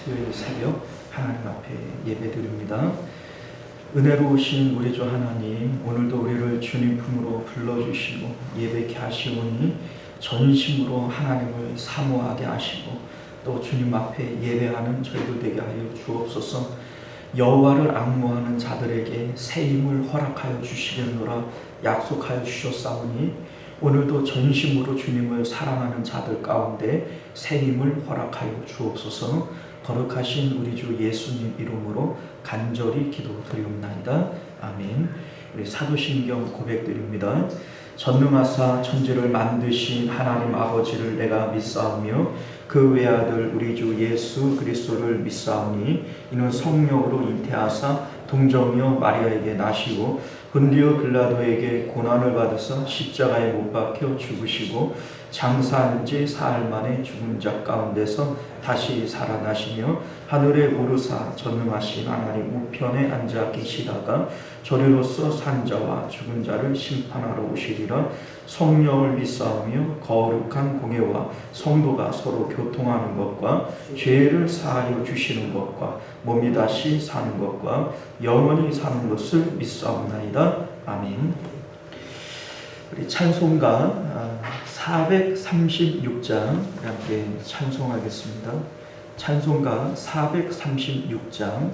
수요일 새벽 하나님 앞에 예배드립니다. 은혜로우신 우리 주 하나님, 오늘도 우리를 주님 품으로 불러주시고 예배케 하시오니 전심으로 하나님을 사모하게 하시고 또 주님 앞에 예배하는 저희들 되게 하여 주옵소서. 여호와를 앙모하는 자들에게 새 힘을 허락하여 주시려노라 약속하여 주셨사오니 오늘도 전심으로 주님을 사랑하는 자들 가운데 새 힘을 허락하여 주옵소서. 거룩하신 우리 주 예수님 이름으로 간절히 기도드리옵나이다. 아멘. 우리 사도신경 고백드립니다. 전능하사 천지를 만드신 하나님 아버지를 내가 믿사오며 그 외아들 우리 주 예수 그리스도를 믿사오니 이는 성령으로 잉태하사 동정녀 마리아에게 나시고 본디오 빌라도에게 고난을 받으사 십자가에 못 박혀 죽으시고 장사한 지 사흘 만에 죽은 자 가운데서 다시 살아나시며 하늘에 오르사 전능하신 하나님 우편에 앉아 계시다가 저리로서 산 자와 죽은 자를 심판하러 오시리라. 성령을 믿사오며 거룩한 공예와 성도가 서로 교통하는 것과 죄를 사하여 주시는 것과 몸이 다시 사는 것과 영원히 사는 것을 믿사옵나이다. 아멘. 우리 찬송가 436장 함께 찬송하겠습니다. 찬송가 436장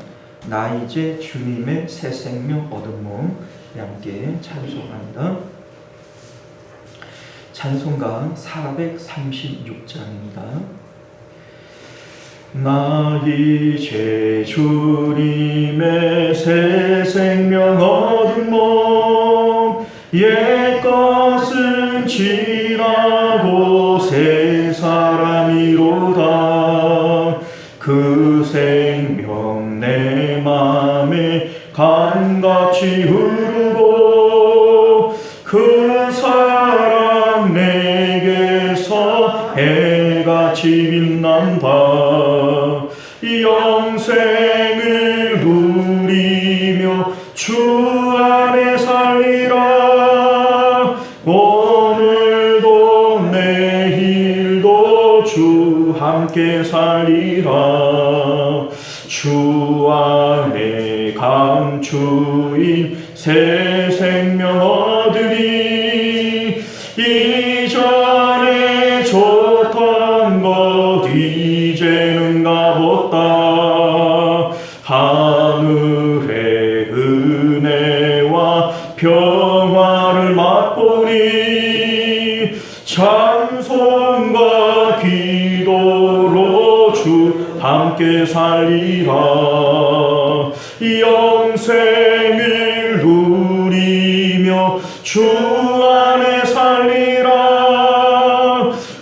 나 이제 주님의 새 생명 얻은 몸 함께 찬송합니다. 찬송가 436장입니다. 나 이제 주님의 새 생명 얻은 몸 옛 것은 지나고 새 사람이로다. 그 생명 내 맘에 강같이 흐르고 그 사랑 내게서 해같이 빛난다. 영생을 누리며 주 안에 살리라. 오늘도 내일도 주 함께 살리라. 주 안에 감추인 새 생명 얻으니 이전에 좋던 것 이제는 값없다. 하늘의 은혜와 평화를 맛보니 찬송과 기도로 주 함께 살리라. 영생을 누리며 주 안에 살리라.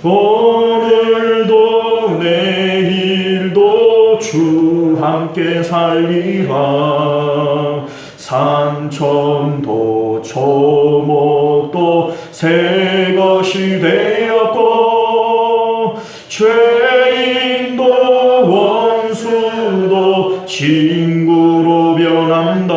오늘도 내일도 주 함께 살리라. 산천도 초목도 새 것이 되었고 죄인도 원수도 친구로 변한다.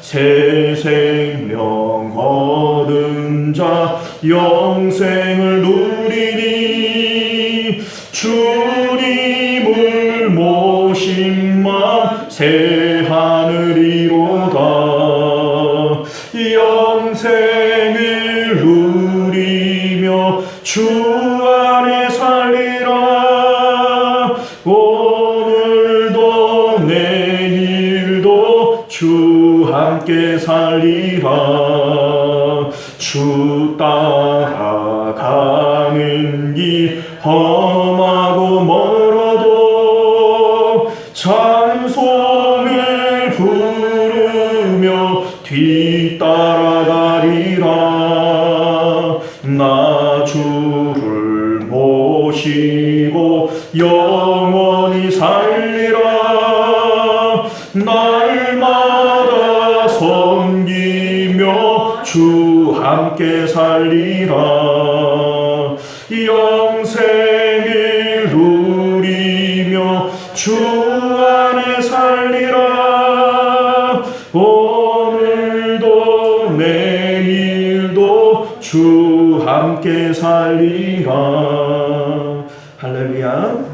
새 생명 얻은 자 영생을 누리니 주님을 모신 맘 새 하늘이로다. 영생을 누리며 주 안에 살리라. 오늘도 내일도 주 함께 살리라. 주 따라가는 길 험하고 멀어도 찬송을 부르며 뒤따라가리라. 나 주를 모시고 영원히 살리라. 날마다 섬기며 주 함께 살리라. 영생을 누리며 주 안에 살리라. 오늘도 내일도 주 함께 살리라. 할렐루야.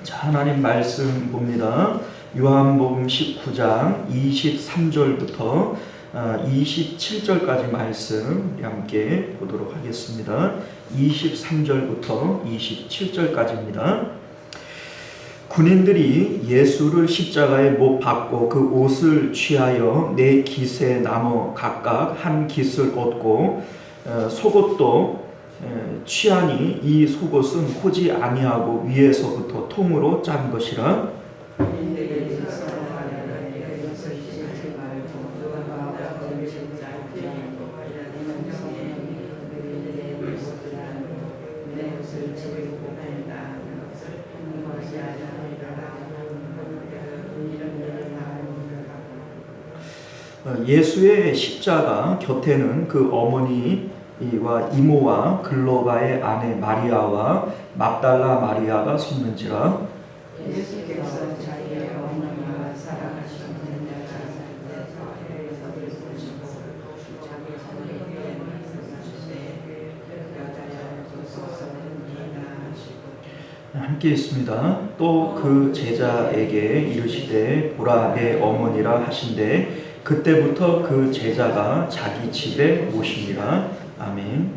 자, 하나님 말씀 봅니다. 요한복음 19장 23절부터 27절까지 말씀 함께 보도록 하겠습니다. 23절부터 27절까지입니다. 군인들이 예수를 십자가에 못 박고 그 옷을 취하여 네 깃에 나눠 각각 한 깃을 얻고 속옷도 취하니 이 속옷은 호지 아니하고 위에서부터 통으로 짠 것이라. 예수의 십자가 곁에는 그 어머니와 이모와 글로바의 아내 마리아와 막달라 마리아가 섰는지라. 예수께서 자기의 어머니와 사랑하시는 자가 사회에서 보시고 자기 자녀에게 말씀하시되 여자여 소서는 하시고. 함께 있습니다. 또 그 제자에게 이르시되 보라 내 어머니라 하신대 그때부터 그 제자가 자기 집에 오시니라. 아멘.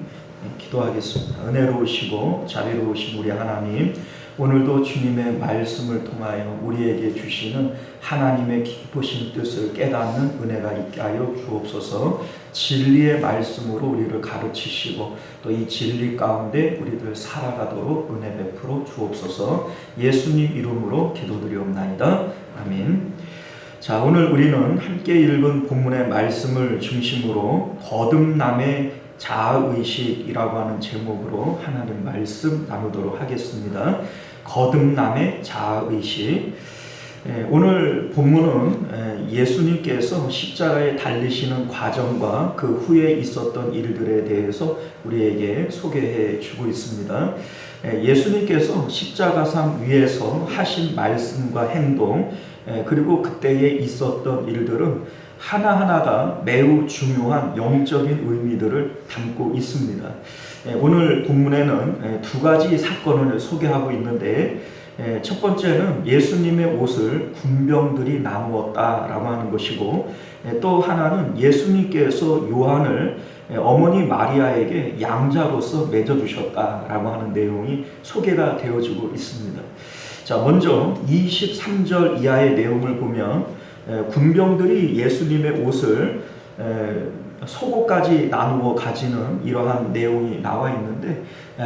기도하겠습니다. 은혜로우시고 자비로우신 우리 하나님, 오늘도 주님의 말씀을 통하여 우리에게 주시는 하나님의 깊으신 뜻을 깨닫는 은혜가 있게 하여 주옵소서. 진리의 말씀으로 우리를 가르치시고 또 이 진리 가운데 우리들 살아가도록 은혜 베풀어 주옵소서. 예수님 이름으로 기도드리옵나이다. 아멘. 자, 오늘 우리는 함께 읽은 본문의 말씀을 중심으로 거듭남의 자아의식이라고 하는 제목으로 하나님 말씀 나누도록 하겠습니다. 거듭남의 자아의식. 오늘 본문은 예수님께서 십자가에 달리시는 과정과 그 후에 있었던 일들에 대해서 우리에게 소개해 주고 있습니다. 예수님께서 십자가상 위에서 하신 말씀과 행동, 그리고 그때에 있었던 일들은 하나하나가 매우 중요한 영적인 의미들을 담고 있습니다. 오늘 본문에는 두 가지 사건을 소개하고 있는데, 첫 번째는 예수님의 옷을 군병들이 나누었다라고 하는 것이고, 또 하나는 예수님께서 요한을 어머니 마리아에게 양자로서 맺어주셨다라고 하는 내용이 소개가 되어지고 있습니다. 자, 먼저 23절 이하의 내용을 보면 군병들이 예수님의 옷을 속옷까지 나누어 가지는 이러한 내용이 나와 있는데,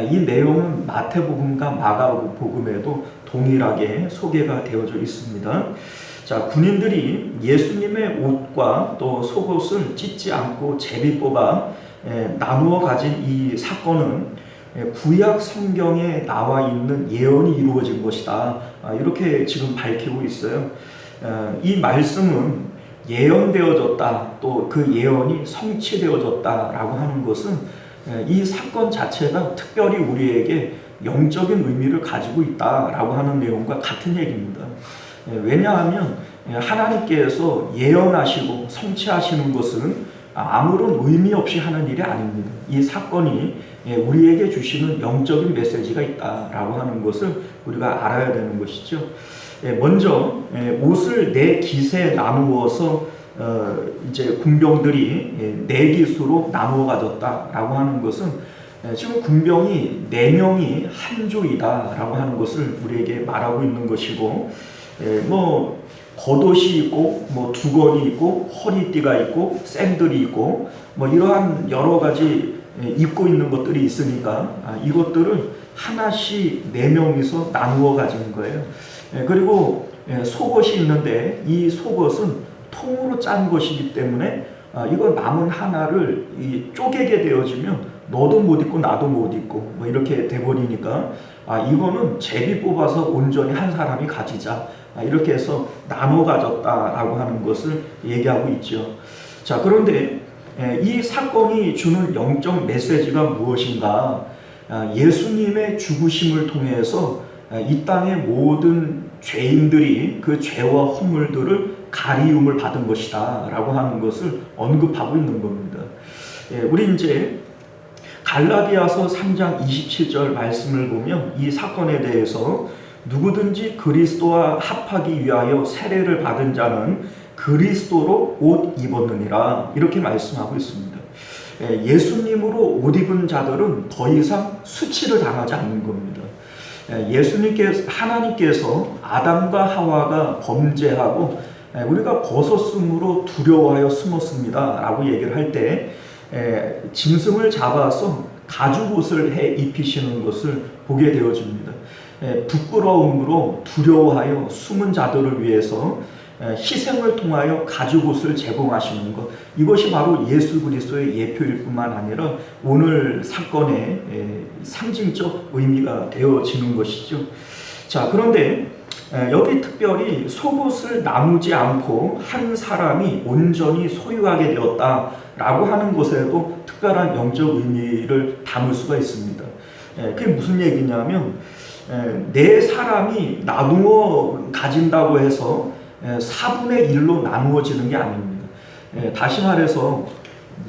이 내용은 마태복음과 마가복음에도 동일하게 소개가 되어져 있습니다. 자, 군인들이 예수님의 옷과 또 속옷을 찢지 않고 제비 뽑아 나누어 가진 이 사건은 구약 성경에 나와 있는 예언이 이루어진 것이다. 이렇게 지금 밝히고 있어요. 이 말씀은 예언되어졌다, 또 그 예언이 성취되어졌다라고 하는 것은 이 사건 자체가 특별히 우리에게 영적인 의미를 가지고 있다라고 하는 내용과 같은 얘기입니다. 왜냐하면 하나님께서 예언하시고 성취하시는 것은 아무런 의미 없이 하는 일이 아닙니다. 이 사건이 우리에게 주시는 영적인 메시지가 있다라고 하는 것을 우리가 알아야 되는 것이죠. 먼저 옷을 네 깃에 나누어서 이제 군병들이 네 깃으로 나누어 가졌다라고 하는 것은 지금 군병이 4명이 한 조이다라고 하는 것을 우리에게 말하고 있는 것이고, 뭐 겉옷이 있고, 뭐 두건이 있고, 허리띠가 있고, 샌들이 있고, 뭐 이러한 여러 가지 입고 있는 것들이 있으니까 이것들을 하나씩 4명이서 나누어 가지는 거예요. 그리고 속옷이 있는데 이 속옷은 통으로 짠 것이기 때문에 이거 남은 하나를 쪼개게 되어지면 너도 못 입고 나도 못 입고 뭐 이렇게 돼버리니까 이거는 제비 뽑아서 온전히 한 사람이 가지자, 이렇게 해서 나눠 가졌다라고 하는 것을 얘기하고 있죠. 자, 그런데 이 사건이 주는 영적 메시지가 무엇인가? 예수님의 죽으심을 통해서 이 땅의 모든 죄인들이 그 죄와 허물들을 가리움을 받은 것이다 라고 하는 것을 언급하고 있는 겁니다. 우리 이제 갈라디아서 3장 27절 말씀을 보면 이 사건에 대해서 누구든지 그리스도와 합하기 위하여 세례를 받은 자는 그리스도로 옷 입었느니라 이렇게 말씀하고 있습니다. 예수님으로 옷 입은 자들은 더 이상 수치를 당하지 않는 겁니다. 하나님께서 아담과 하와가 범죄하고 우리가 벗었으므로 두려워하여 숨었습니다 라고 얘기를 할 때 짐승을 잡아서 가죽옷을 해 입히시는 것을 보게 되어집니다. 부끄러움으로 두려워하여 숨은 자들을 위해서 희생을 통하여 가죽옷을 제공하시는 것, 이것이 바로 예수 그리스도의 예표일 뿐만 아니라 오늘 사건의 상징적 의미가 되어지는 것이죠. 자, 그런데 여기 특별히 속옷을 나누지 않고 한 사람이 온전히 소유하게 되었다라고 하는 것에도 특별한 영적 의미를 담을 수가 있습니다. 그게 무슨 얘기냐면 네 사람이 나누어 가진다고 해서 4분의 1로 나누어지는 게 아닙니다. 다시 말해서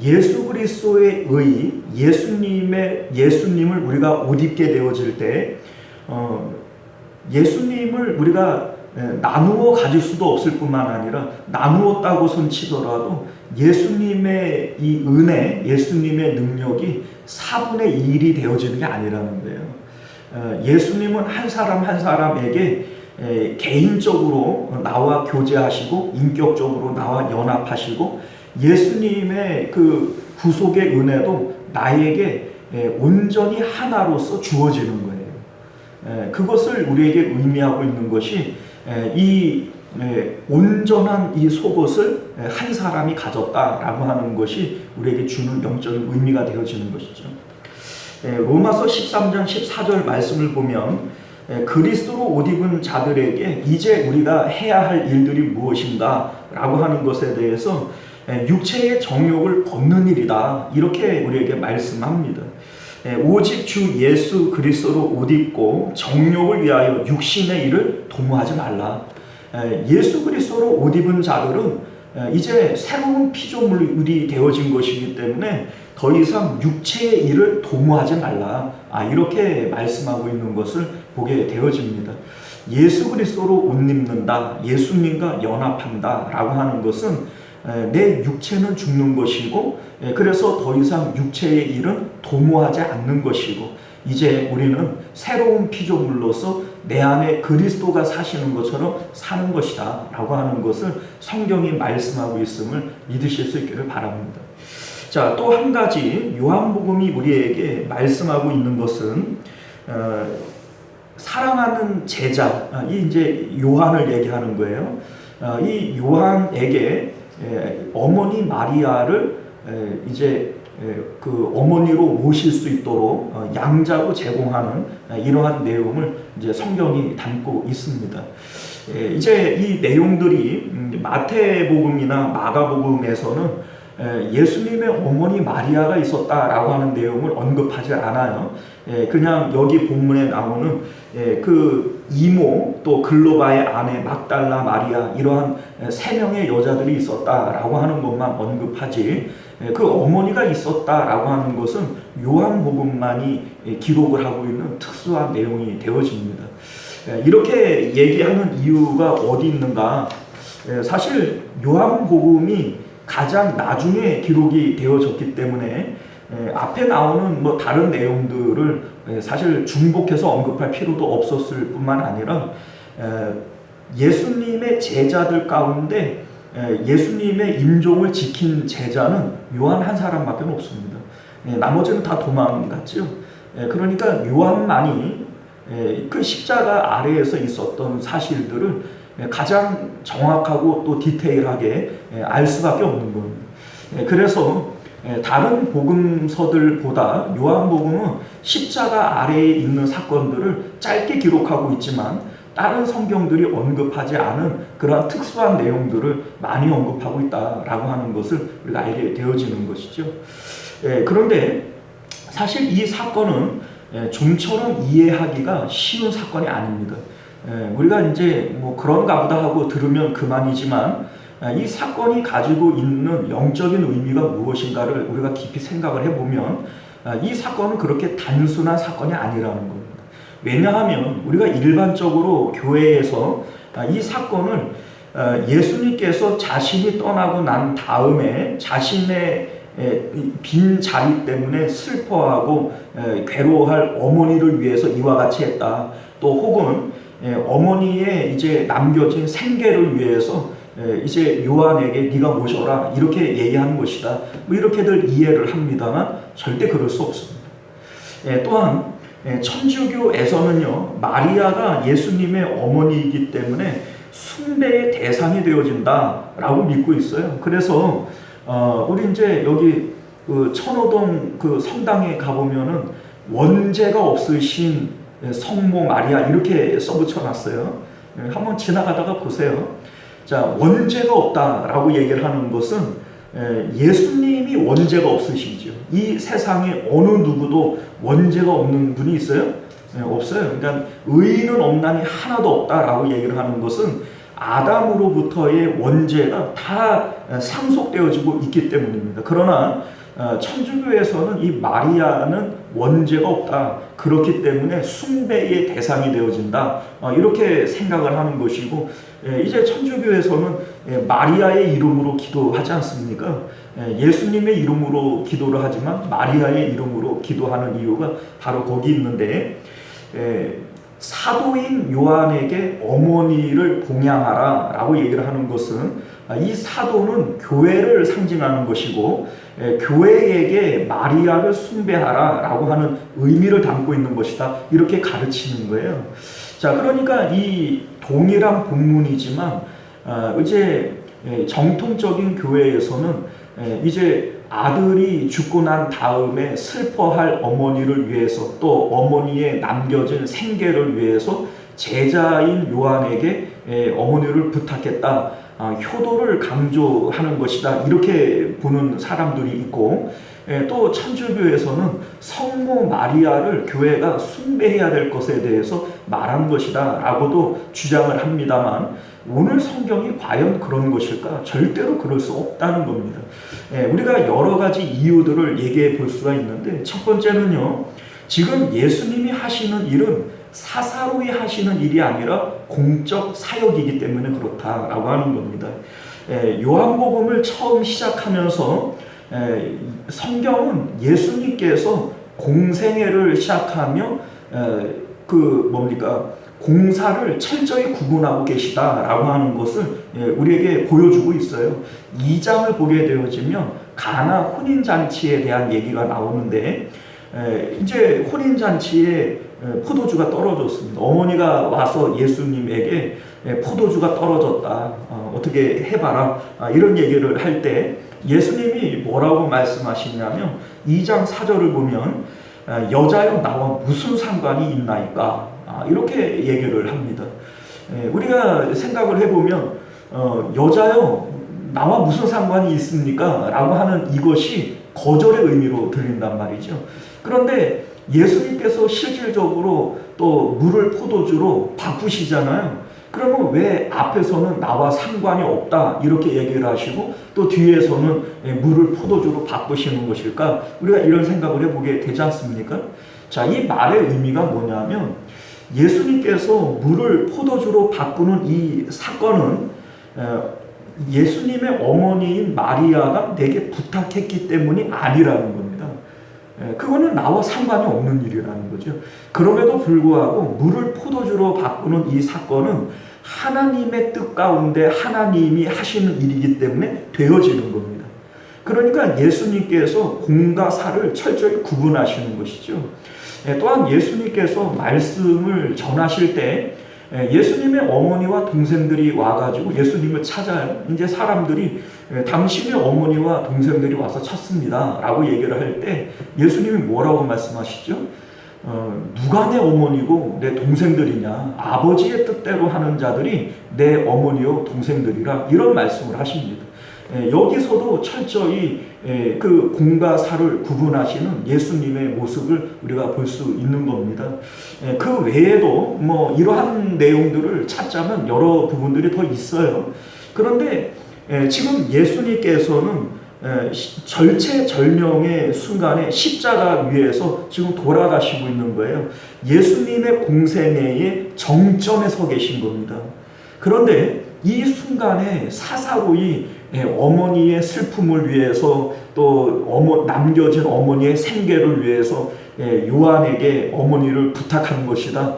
예수 그리스도의 의, 예수님을 우리가 옷 입게 되어질 때 예수님을 우리가 나누어 가질 수도 없을 뿐만 아니라 나누었다고 손치더라도 예수님의 이 은혜, 예수님의 능력이 4분의 1이 되어지는 게 아니라는 거예요. 예수님은 한 사람 한 사람에게 개인적으로 나와 교제하시고 인격적으로 나와 연합하시고 예수님의 그 구속의 은혜도 나에게 온전히 하나로서 주어지는 거예요. 그것을 우리에게 의미하고 있는 것이 이 온전한 이 속옷을 한 사람이 가졌다라고 하는 것이 우리에게 주는 영적인 의미가 되어지는 것이죠. 로마서 13장 14절 말씀을 보면 그리스도로 옷 입은 자들에게 이제 우리가 해야 할 일들이 무엇인가 라고 하는 것에 대해서 육체의 정욕을 벗는 일이다 이렇게 우리에게 말씀합니다. 오직 주 예수 그리스도로 옷 입고 정욕을 위하여 육신의 일을 도모하지 말라. 예수 그리스도로 옷 입은 자들은 이제 새로운 피조물이 되어진 것이기 때문에 더 이상 육체의 일을 도모하지 말라. 이렇게 말씀하고 있는 것을 보게 되어집니다. 예수 그리스도로 옷 입는다, 예수님과 연합한다 라고 하는 것은 내 육체는 죽는 것이고 그래서 더 이상 육체의 일은 도모하지 않는 것이고 이제 우리는 새로운 피조물로서 내 안에 그리스도가 사시는 것처럼 사는 것이다 라고 하는 것을 성경이 말씀하고 있음을 믿으실 수 있기를 바랍니다. 자, 또 한 가지 요한복음이 우리에게 말씀하고 있는 것은 사랑하는 제자, 이 이제 요한을 얘기하는 거예요. 이 요한에게 어머니 마리아를 이제 그 어머니로 모실 수 있도록 양자로 제공하는 이러한 내용을 이제 성경이 담고 있습니다. 이제 이 내용들이 마태복음이나 마가복음에서는 예수님의 어머니 마리아가 있었다라고 하는 내용을 언급하지 않아요. 그냥 여기 본문에 나오는 그 이모 또 글로바의 아내 막달라 마리아 이러한 3명의 여자들이 있었다라고 하는 것만 언급하지 그 어머니가 있었다라고 하는 것은 요한복음만이 기록을 하고 있는 특수한 내용이 되어집니다. 이렇게 얘기하는 이유가 어디 있는가? 사실 요한복음이 가장 나중에 기록이 되어졌기 때문에 앞에 나오는 뭐 다른 내용들을 사실 중복해서 언급할 필요도 없었을 뿐만 아니라 예수님의 제자들 가운데 예수님의 임종을 지킨 제자는 요한 한 사람밖에 없습니다. 나머지는 다 도망갔죠. 그러니까 요한만이 그 십자가 아래에서 있었던 사실들을 가장 정확하고 또 디테일하게 알 수밖에 없는 겁니다. 그래서 다른 복음서들보다 요한복음은 십자가 아래에 있는 사건들을 짧게 기록하고 있지만 다른 성경들이 언급하지 않은 그러한 특수한 내용들을 많이 언급하고 있다라고 하는 것을 우리가 알게 되어지는 것이죠. 그런데 사실 이 사건은 좀처럼 이해하기가 쉬운 사건이 아닙니다. 우리가 이제 뭐 그런가 보다 하고 들으면 그만이지만 이 사건이 가지고 있는 영적인 의미가 무엇인가를 우리가 깊이 생각을 해보면 이 사건은 그렇게 단순한 사건이 아니라는 겁니다. 왜냐하면 우리가 일반적으로 교회에서 이 사건을 예수님께서 자신이 떠나고 난 다음에 자신의 빈 자리 때문에 슬퍼하고 괴로워할 어머니를 위해서 이와 같이 했다. 또 혹은 어머니의 이제 남겨진 생계를 위해서 이제 요한에게 네가 모셔라 이렇게 얘기하는 것이다. 뭐 이렇게들 이해를 합니다만 절대 그럴 수 없습니다. 또한 천주교에서는요, 마리아가 예수님의 어머니이기 때문에 숭배의 대상이 되어진다라고 믿고 있어요. 그래서 우리 이제 여기 그 천호동 그 성당에 가보면은 원죄가 없으신 성모 마리아 이렇게 써붙여놨어요. 한번 지나가다가 보세요. 자, 원죄가 없다라고 얘기를 하는 것은 예수님이 원죄가 없으시죠. 이 세상에 어느 누구도 원죄가 없는 분이 있어요? 없어요. 그러니까 의인은 없나니 하나도 없다라고 얘기를 하는 것은 아담으로부터의 원죄가 다 상속되어지고 있기 때문입니다. 그러나 천주교에서는 이 마리아는 원죄가 없다. 그렇기 때문에 숭배의 대상이 되어진다. 이렇게 생각을 하는 것이고, 이제 천주교에서는 마리아의 이름으로 기도하지 않습니까? 예수님의 이름으로 기도를 하지만 마리아의 이름으로 기도하는 이유가 바로 거기 있는데, 사도인 요한에게 어머니를 봉양하라 라고 얘기를 하는 것은 이 사도는 교회를 상징하는 것이고 교회에게 마리아를 숭배하라 라고 하는 의미를 담고 있는 것이다 이렇게 가르치는 거예요. 자, 그러니까 이 동일한 본문이지만 이제 정통적인 교회에서는 이제 아들이 죽고 난 다음에 슬퍼할 어머니를 위해서 또 어머니의 남겨진 생계를 위해서 제자인 요한에게 어머니를 부탁했다. 효도를 강조하는 것이다. 이렇게 보는 사람들이 있고 또 천주교에서는 성모 마리아를 교회가 숭배해야 될 것에 대해서 말한 것이다 라고도 주장을 합니다만 오늘 성경이 과연 그런 것일까? 절대로 그럴 수 없다는 겁니다. 우리가 여러 가지 이유들을 얘기해 볼 수가 있는데 첫 번째는요, 지금 예수님이 하시는 일은 사사로이 하시는 일이 아니라 공적 사역이기 때문에 그렇다라고 하는 겁니다. 요한복음을 처음 시작하면서 성경은 예수님께서 공생애를 시작하며 공사를 철저히 구분하고 계시다라고 하는 것을 우리에게 보여주고 있어요. 2장을 보게 되어지면 가나 혼인잔치에 대한 얘기가 나오는데 이제 혼인잔치에 포도주가 떨어졌습니다. 어머니가 와서 예수님에게 포도주가 떨어졌다. 어떻게 해봐라. 이런 얘기를 할 때 예수님이 뭐라고 말씀하시냐면 2장 4절을 보면 여자여 나와 무슨 상관이 있나이까. 이렇게 얘기를 합니다. 우리가 생각을 해보면 여자여 나와 무슨 상관이 있습니까? 라고 하는 이것이 거절의 의미로 들린단 말이죠. 그런데 예수님께서 실질적으로 또 물을 포도주로 바꾸시잖아요. 그러면 왜 앞에서는 나와 상관이 없다 이렇게 얘기를 하시고 또 뒤에서는 물을 포도주로 바꾸시는 것일까? 우리가 이런 생각을 해보게 되지 않습니까? 자, 이 말의 의미가 뭐냐면 예수님께서 물을 포도주로 바꾸는 이 사건은 예수님의 어머니인 마리아가 내게 부탁했기 때문이 아니라는 겁니다. 그거는 나와 상관이 없는 일이라는 거죠. 그럼에도 불구하고 물을 포도주로 바꾸는 이 사건은 하나님의 뜻 가운데 하나님이 하시는 일이기 때문에 되어지는 겁니다. 그러니까 예수님께서 공과 사를 철저히 구분하시는 것이죠. 또한 예수님께서 말씀을 전하실 때 예수님의 어머니와 동생들이 와가지고 예수님을 찾아요. 이제 사람들이 당신의 어머니와 동생들이 와서 찾습니다 라고 얘기를 할 때 예수님이 뭐라고 말씀하시죠? 누가 내 어머니고 내 동생들이냐? 아버지의 뜻대로 하는 자들이 내 어머니요 동생들이라 이런 말씀을 하십니다. 여기서도 철저히 그 공과 사를 구분하시는 예수님의 모습을 우리가 볼 수 있는 겁니다. 그 외에도 뭐 이러한 내용들을 찾자면 여러 부분들이 더 있어요. 그런데 지금 예수님께서는 절체절명의 순간에 십자가 위에서 지금 돌아가시고 있는 거예요. 예수님의 공생애의 정점에 서 계신 겁니다. 그런데 이 순간에 사사로이 어머니의 슬픔을 위해서 또 남겨진 어머니의 생계를 위해서 요한에게 어머니를 부탁한 것이다.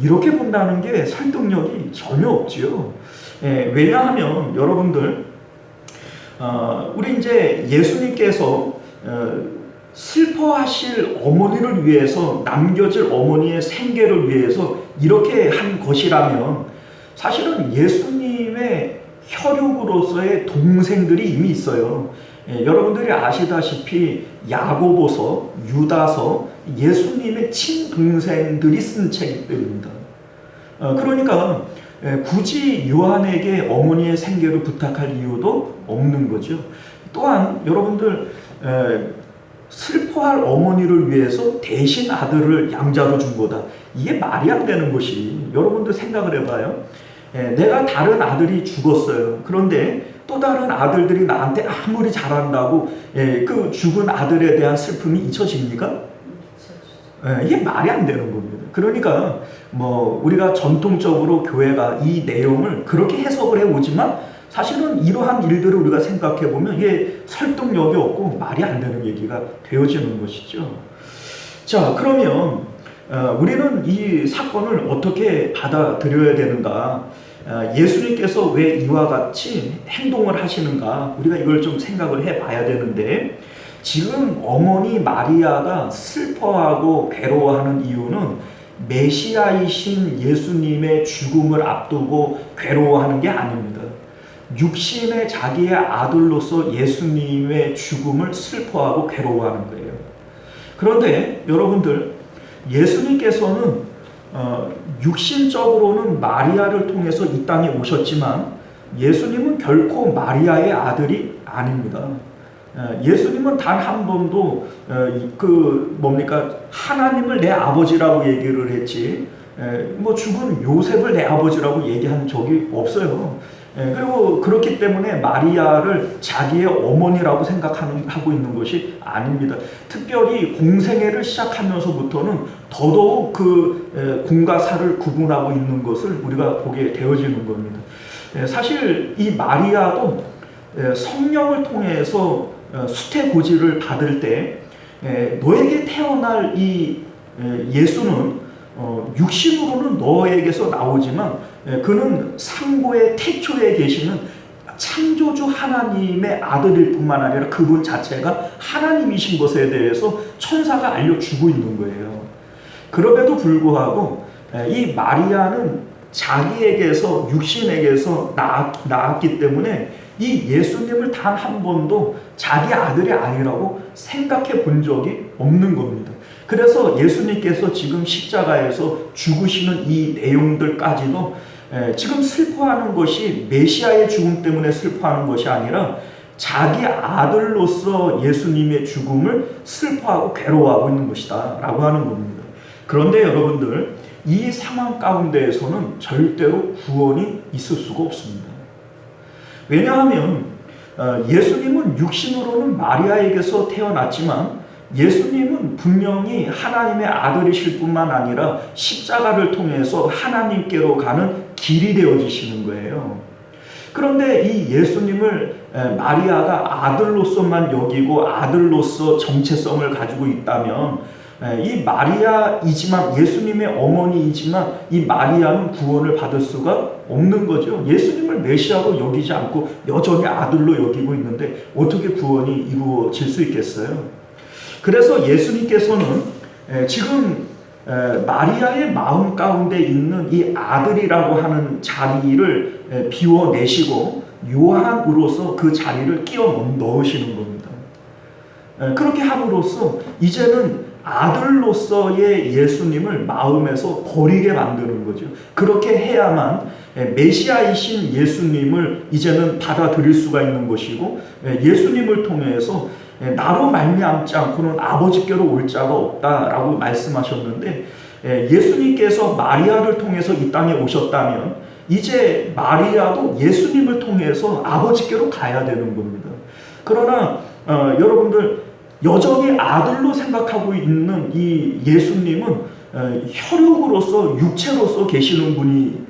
이렇게 본다는 게 설득력이 전혀 없지요. 왜냐하면 여러분들 우리 이제 예수님께서 슬퍼하실 어머니를 위해서 남겨질 어머니의 생계를 위해서 이렇게 한 것이라면 사실은 예수님의 혈육으로서의 동생들이 이미 있어요. 여러분들이 아시다시피 야고보서, 유다서 예수님의 친동생들이 쓴 책들입니다. 그러니까 굳이 요한에게 어머니의 생계를 부탁할 이유도 없는 거죠. 또한 여러분들 슬퍼할 어머니를 위해서 대신 아들을 양자로 준 거다. 이게 말이 안 되는 것이, 여러분들 생각을 해봐요. 내가 다른 아들이 죽었어요. 그런데 또 다른 아들들이 나한테 아무리 잘한다고 그 죽은 아들에 대한 슬픔이 잊혀집니까? 이게 말이 안 되는 겁니다. 그러니까 우리가 전통적으로 교회가 이 내용을 그렇게 해석을 해오지만 사실은 이러한 일들을 우리가 생각해 보면 이게 설득력이 없고 말이 안 되는 얘기가 되어지는 것이죠. 자, 그러면 우리는 이 사건을 어떻게 받아들여야 되는가? 예수님께서 왜 이와 같이 행동을 하시는가? 우리가 이걸 좀 생각을 해봐야 되는데, 지금 어머니 마리아가 슬퍼하고 괴로워하는 이유는 메시아이신 예수님의 죽음을 앞두고 괴로워하는 게 아닙니다. 육신의 자기의 아들로서 예수님의 죽음을 슬퍼하고 괴로워하는 거예요. 그런데 여러분들, 예수님께서는 육신적으로는 마리아를 통해서 이 땅에 오셨지만 예수님은 결코 마리아의 아들이 아닙니다. 예수님은 단 한 번도 하나님을 내 아버지라고 얘기를 했지 죽은 요셉을 내 아버지라고 얘기한 적이 없어요. 그리고 그렇기 때문에 마리아를 자기의 어머니라고 생각하고 있는 것이 아닙니다. 특별히 공생애를 시작하면서부터는 더더욱 그 공과 사를 구분하고 있는 것을 우리가 보게 되어지는 겁니다. 사실 이 마리아도 성령을 통해서 수태고지를 받을 때 너에게 태어날 이 예수는 육신으로는 너에게서 나오지만 그는 상고의 태초에 계시는 창조주 하나님의 아들일 뿐만 아니라 그분 자체가 하나님이신 것에 대해서 천사가 알려주고 있는 거예요. 그럼에도 불구하고 이 마리아는 자기에게서 육신에게서 낳았기 때문에 이 예수님을 단 한 번도 자기 아들이 아니라고 생각해 본 적이 없는 겁니다. 그래서 예수님께서 지금 십자가에서 죽으시는 이 내용들까지도 지금 슬퍼하는 것이 메시아의 죽음 때문에 슬퍼하는 것이 아니라 자기 아들로서 예수님의 죽음을 슬퍼하고 괴로워하고 있는 것이다 라고 하는 겁니다. 그런데 여러분들, 이 상황 가운데에서는 절대로 구원이 있을 수가 없습니다. 왜냐하면 예수님은 육신으로는 마리아에게서 태어났지만 예수님은 분명히 하나님의 아들이실 뿐만 아니라 십자가를 통해서 하나님께로 가는 길이 되어지시는 거예요. 그런데 이 예수님을 마리아가 아들로서만 여기고 아들로서 정체성을 가지고 있다면 이 마리아이지만 예수님의 어머니이지만 이 마리아는 구원을 받을 수가 없는 거죠. 예수님을 메시아로 여기지 않고 여전히 아들로 여기고 있는데 어떻게 구원이 이루어질 수 있겠어요? 그래서 예수님께서는 지금 마리아의 마음 가운데 있는 이 아들이라고 하는 자리를 비워내시고 요한으로서 그 자리를 끼워 넣으시는 겁니다. 그렇게 함으로써 이제는 아들로서의 예수님을 마음에서 버리게 만드는 거죠. 그렇게 해야만 메시아이신 예수님을 이제는 받아들일 수가 있는 것이고 예수님을 통해서 나로 말미암지 않고는 아버지께로 올 자가 없다라고 말씀하셨는데 예수님께서 마리아를 통해서 이 땅에 오셨다면 이제 마리아도 예수님을 통해서 아버지께로 가야 되는 겁니다. 그러나 여러분들 여전히 아들로 생각하고 있는 이 예수님은 혈육으로서 육체로서 계시는 분이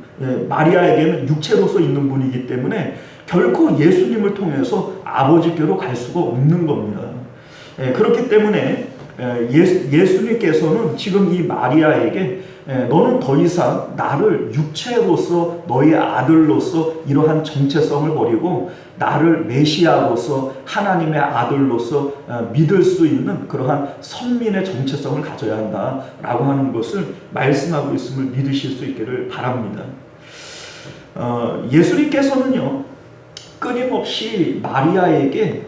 마리아에게는 육체로서 있는 분이기 때문에 결코 예수님을 통해서 아버지께로 갈 수가 없는 겁니다. 그렇기 때문에 예수님께서는 지금 이 마리아에게 너는 더 이상 나를 육체로서 너의 아들로서 이러한 정체성을 버리고 나를 메시아로서 하나님의 아들로서 믿을 수 있는 그러한 선민의 정체성을 가져야 한다라고 하는 것을 말씀하고 있음을 믿으실 수 있기를 바랍니다. 예수님께서는요 끊임없이 마리아에게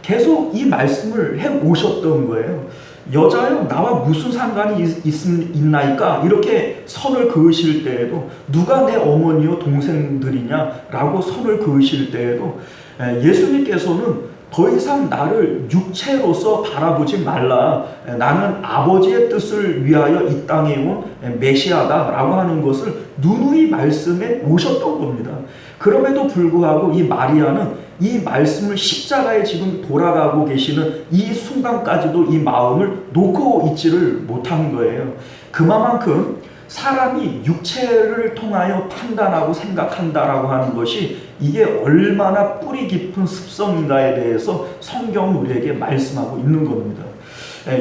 계속 이 말씀을 해 오셨던 거예요. 여자여 나와 무슨 상관이 있나이까 이렇게 선을 그으실 때에도 누가 내 어머니요 동생들이냐 라고 선을 그으실 때에도 예수님께서는 더 이상 나를 육체로서 바라보지 말라. 나는 아버지의 뜻을 위하여 이 땅에 온 메시아다 라고 하는 것을 누누이 말씀해 오셨던 겁니다. 그럼에도 불구하고 이 마리아는 이 말씀을 십자가에 지금 돌아가고 계시는 이 순간까지도 이 마음을 놓고 있지를 못한 거예요. 그만큼 사람이 육체를 통하여 판단하고 생각한다라고 하는 것이 이게 얼마나 뿌리 깊은 습성인가에 대해서 성경은 우리에게 말씀하고 있는 겁니다.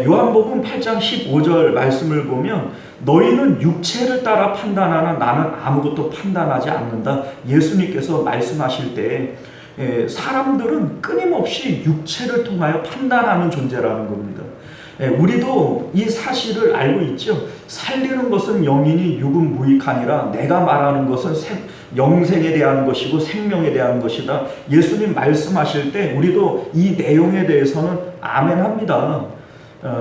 요한복음 8장 15절 말씀을 보면 너희는 육체를 따라 판단하나 나는 아무것도 판단하지 않는다. 예수님께서 말씀하실 때 사람들은 끊임없이 육체를 통하여 판단하는 존재라는 겁니다. 우리도 이 사실을 알고 있죠. 살리는 것은 영이니 육은 무익하니라. 내가 말하는 것은 영생에 대한 것이고 생명에 대한 것이다. 예수님 말씀하실 때 우리도 이 내용에 대해서는 아멘합니다.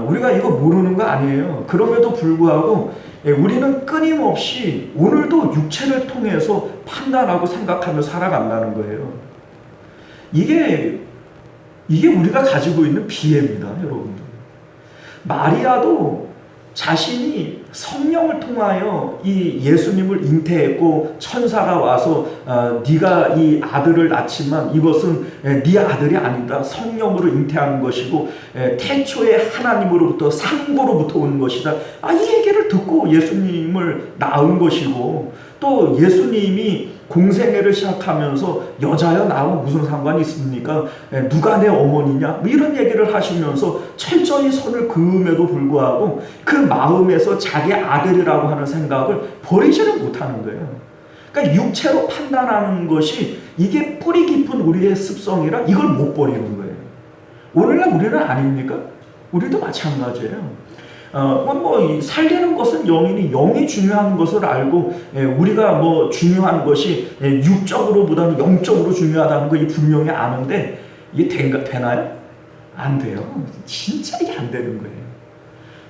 우리가 이거 모르는 거 아니에요. 그럼에도 불구하고 우리는 끊임없이 오늘도 육체를 통해서 판단하고 생각하며 살아간다는 거예요. 이게 우리가 가지고 있는 비애입니다, 여러분들. 마리아도 자신이 성령을 통하여 이 예수님을 잉태했고 천사가 와서 네가 이 아들을 낳지만 이것은 네 아들이 아니다. 성령으로 잉태한 것이고 태초에 하나님으로부터 상고로부터 온 것이다. 이 얘기를 듣고 예수님을 낳은 것이고 또 예수님이 공생애를 시작하면서 여자여 나와 무슨 상관이 있습니까? 누가 내 어머니냐? 이런 얘기를 하시면서 철저히 선을 그음에도 불구하고 그 마음에서 자기 아들이라고 하는 생각을 버리지는 못하는 거예요. 그러니까 육체로 판단하는 것이 이게 뿌리 깊은 우리의 습성이라 이걸 못 버리는 거예요. 오늘날 우리는 아닙니까? 우리도 마찬가지예요. 살리는 것은 영이니 영이 중요한 것을 알고 우리가 중요한 것이 육적으로보다는 영적으로 중요하다는 거 분명히 아는데 이게 되나요? 안 돼요. 진짜 이게 안 되는 거예요.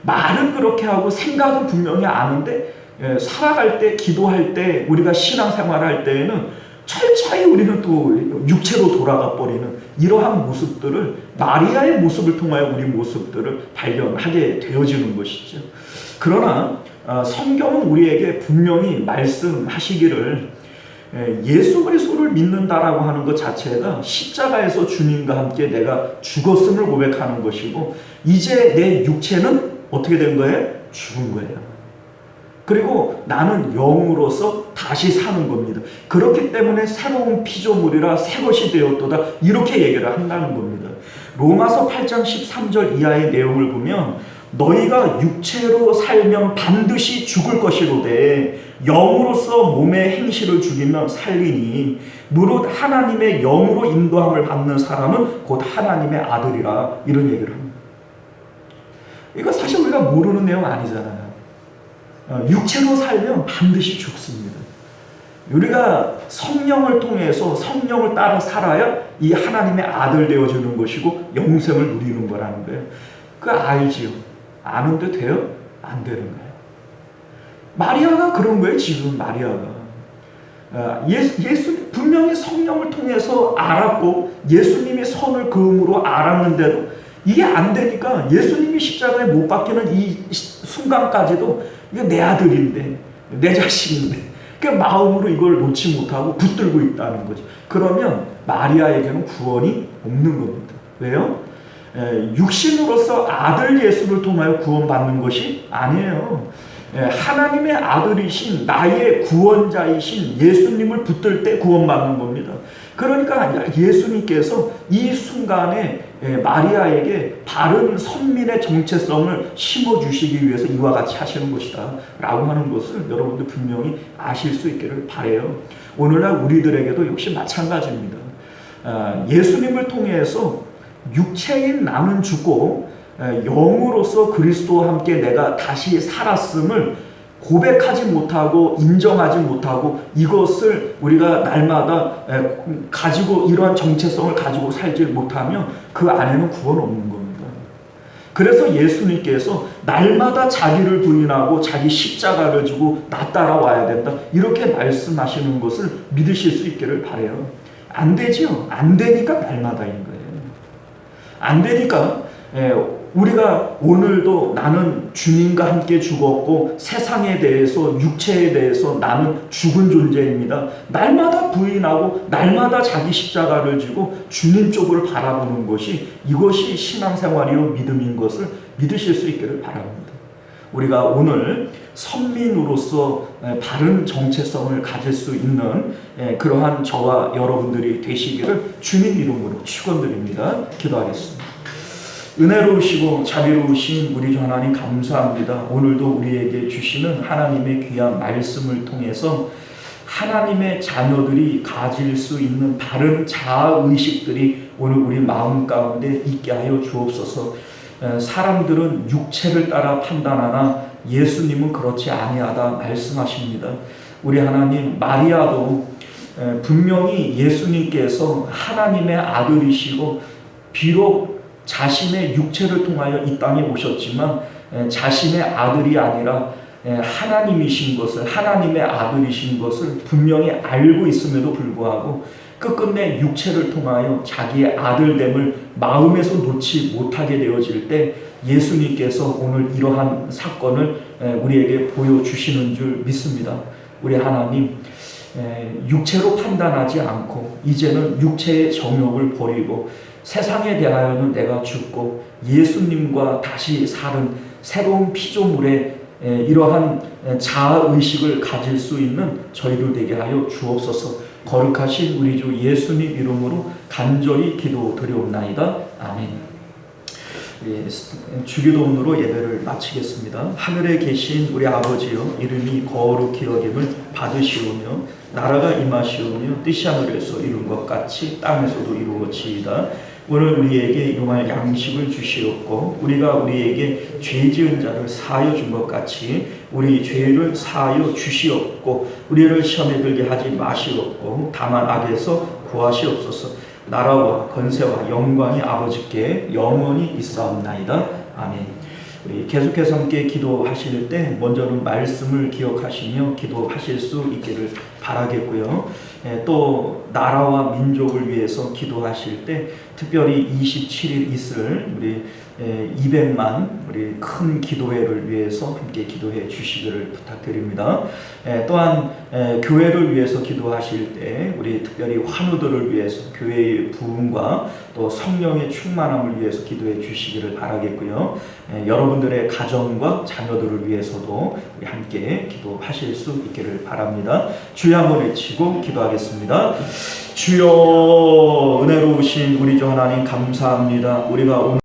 말은 그렇게 하고 생각은 분명히 아는데 살아갈 때 기도할 때 우리가 신앙생활할 때에는 철저히 우리는 또 육체로 돌아가 버리는 이러한 모습들을 마리아의 모습을 통하여 우리 모습들을 발견하게 되어지는 것이죠. 그러나 성경은 우리에게 분명히 말씀하시기를 예수 그리스도를 믿는다라고 하는 것 자체가 십자가에서 주님과 함께 내가 죽었음을 고백하는 것이고 이제 내 육체는 어떻게 된 거예요? 죽은 거예요. 그리고 나는 영으로서 다시 사는 겁니다. 그렇기 때문에 새로운 피조물이라 새 것이 되었도다 이렇게 얘기를 한다는 겁니다. 로마서 8장 13절 이하의 내용을 보면 너희가 육체로 살면 반드시 죽을 것이로되 영으로서 몸의 행실을 죽이면 살리니 무릇 하나님의 영으로 인도함을 받는 사람은 곧 하나님의 아들이라 이런 얘기를 합니다. 이거 사실 우리가 모르는 내용 아니잖아요. 육체로 살면 반드시 죽습니다. 우리가 성령을 통해서 성령을 따라 살아야 이 하나님의 아들 되어지는 것이고 영생을 누리는 거라는 거예요. 그거 알지요? 아는데 돼요? 안 되는 거예요. 마리아가 그런 거예요. 지금 마리아가 예수님 분명히 성령을 통해서 알았고 예수님이 선을 그음으로 알았는데도 이게 안 되니까 예수님이 십자가에 못 박히는 이 순간까지도 이게 내 아들인데 내 자식인데 그 마음으로 이걸 놓지 못하고 붙들고 있다는 거죠. 그러면 마리아에게는 구원이 없는 겁니다. 왜요? 육신으로서 아들 예수를 통하여 구원받는 것이 아니에요. 하나님의 아들이신 나의 구원자이신 예수님을 붙들 때 구원받는 겁니다. 그러니까 예수님께서 이 순간에 마리아에게 바른 선민의 정체성을 심어주시기 위해서 이와 같이 하시는 것이다 라고 하는 것을 여러분들 분명히 아실 수 있기를 바라요. 오늘날 우리들에게도 역시 마찬가지입니다. 예수님을 통해서 육체인 나는 죽고 영으로서 그리스도와 함께 내가 다시 살았음을 고백하지 못하고 인정하지 못하고 이것을 우리가 날마다 가지고 이러한 정체성을 가지고 살지 못하면 그 안에는 구원 없는 겁니다. 그래서 예수님께서 날마다 자기를 부인하고 자기 십자가를 지고 나 따라와야 된다 이렇게 말씀하시는 것을 믿으실 수 있기를 바라요. 안 되지요. 안 되니까 날마다인 거예요. 안 되니까 우리가 오늘도 나는 주님과 함께 죽었고 세상에 대해서 육체에 대해서 나는 죽은 존재입니다. 날마다 부인하고 날마다 자기 십자가를 지고 주님 쪽을 바라보는 것이 이것이 신앙생활이요 믿음인 것을 믿으실 수 있기를 바랍니다. 우리가 오늘 선민으로서 바른 정체성을 가질 수 있는 그러한 저와 여러분들이 되시기를 주님 이름으로 축원드립니다. 기도하겠습니다. 은혜로우시고 자비로우신 우리 주 하나님 감사합니다. 오늘도 우리에게 주시는 하나님의 귀한 말씀을 통해서 하나님의 자녀들이 가질 수 있는 바른 자아의식들이 오늘 우리 마음 가운데 있게 하여 주옵소서. 사람들은 육체를 따라 판단하나 예수님은 그렇지 아니하다 말씀하십니다. 우리 하나님 마리아도 분명히 예수님께서 하나님의 아들이시고 비록 자신의 육체를 통하여 이 땅에 오셨지만 자신의 아들이 아니라 하나님이신 것을 하나님의 아들이신 것을 분명히 알고 있음에도 불구하고 끝끝내 육체를 통하여 자기의 아들됨을 마음에서 놓지 못하게 되어질 때 예수님께서 오늘 이러한 사건을 우리에게 보여주시는 줄 믿습니다. 우리 하나님 육체로 판단하지 않고 이제는 육체의 정욕을 버리고 세상에 대하여는 내가 죽고 예수님과 다시 사는 새로운 피조물의 이러한 자아의식을 가질 수 있는 저희들 되게 하여 주옵소서. 거룩하신 우리 주 예수님 이름으로 간절히 기도드리옵나이다. 아멘. 주기도문으로 예배를 마치겠습니다. 하늘에 계신 우리 아버지여 이름이 거룩히 여김을 받으시오며 나라가 임하시오며 뜻이 하늘에서 이룬 것 같이 땅에서도 이루어지이다. 오늘 우리에게 용할 양식을 주시옵고 우리가 우리에게 죄 지은 자를 사하여 준 것 같이 우리 죄를 사하여 주시옵고 우리를 시험에 들게 하지 마시옵고 다만 악에서 구하시옵소서. 나라와 권세와 영광이 아버지께 영원히 있사옵나이다. 아멘. 우리 계속해서 함께 기도하실 때 먼저는 말씀을 기억하시며 기도하실 수 있기를 바라겠고요. 또 나라와 민족을 위해서 기도하실 때 특별히 27일 있을 우리 200만 우리 큰 기도회를 위해서 함께 기도해 주시기를 부탁드립니다. 또한 교회를 위해서 기도하실 때 우리 특별히 환우들을 위해서 교회의 부흥과 또 성령의 충만함을 위해서 기도해 주시기를 바라겠고요. 여러분들의 가정과 자녀들을 위해서도 우리 함께 기도하실 수 있기를 바랍니다. 주여 한번 외치고 기도하겠습니다. 주여 은혜로우신 우리 주 하나님 감사합니다. 우리가 오늘